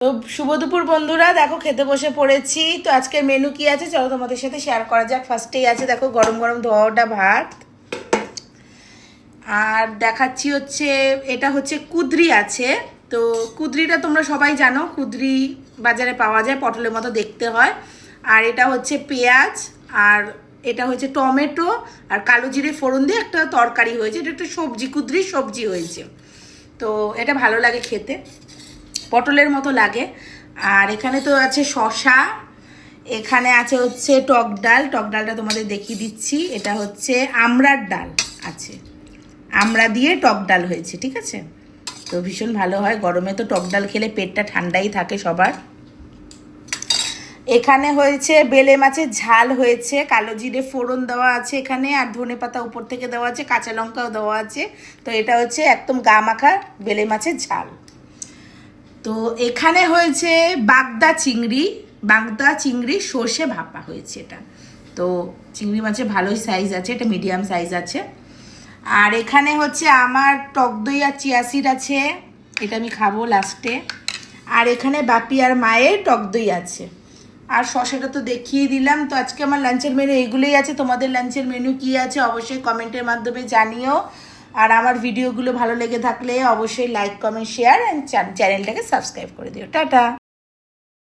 তো শুভ দুপুর বন্ধুরা, দেখো খেতে বসে পড়েছি। তো আজকের মেনু কি আছে চলো তোমাদের সাথে শেয়ার করা যাক। ফার্স্টেই আছে দেখো গরম গরম ধোয়া ওঠা ভাত, আর দেখাচ্ছি হচ্ছে এটা হচ্ছে কুদরি আছে। তো কুদরিটা তোমরা সবাই জানো, কুদরি বাজারে পাওয়া যায়, পটলের মতো দেখতে হয়। আর এটা হচ্ছে পেঁয়াজ, আর এটা হচ্ছে টমেটো আর কালো জিরে ফোড়ন দিয়ে একটা তরকারি হয়েছে। এটা একটা সবজি, কুদরি সবজি হয়েছে। তো এটা ভালো লাগে খেতে, পটলের মতো লাগে। আর এখানে তো আছে শসা, এখানে আছে হচ্ছে টক ডাল। টক ডালটা তোমাদের দেখিয়ে দিচ্ছি। এটা হচ্ছে আমড়ার ডাল আছে, আমড়া দিয়ে টক ডাল হয়েছে, ঠিক আছে। তো ভীষণ ভালো হয়, গরমে তো টক ডাল খেলে পেটটা ঠান্ডাই থাকে সবার। এখানে হয়েছে বেলে মাছের ঝাল হয়েছে, কালো জিরে ফোড়ন দেওয়া আছে এখানে, আর ধনে পাতা উপর থেকে দেওয়া আছে, কাঁচা লঙ্কাও দেওয়া আছে। তো এটা হচ্ছে একদম গা মাখা বেলে মাছের ঝাল। তো এখানে হয়েছে বাগদা চিংড়ি সর্ষে ভাপা হয়েছে এটা। তো চিংড়ি মাছের ভালোই সাইজ আছে, এটা মিডিয়াম সাইজ আছে। আর এখানে হচ্ছে আমার টক দই আর চিয়া সিড আছে, এটা আমি খাবো লাস্টে। আর এখানে বাপি আর মায়ের টক দই আছে। আর শসাটা তো দেখিয়ে দিলাম। তো আজকে আমার লাঞ্চের মেনু এইগুলোই আছে। তোমাদের লাঞ্চের মেনু কি আছে অবশ্যই কমেন্টের মাধ্যমে জানিও। আর আমার ভিডিওগুলো ভালো লেগে থাকলে অবশ্যই লাইক কমেন্ট শেয়ার অ্যান্ড চ্যানেলটাকে সাবস্ক্রাইব করে দিও। টাটা।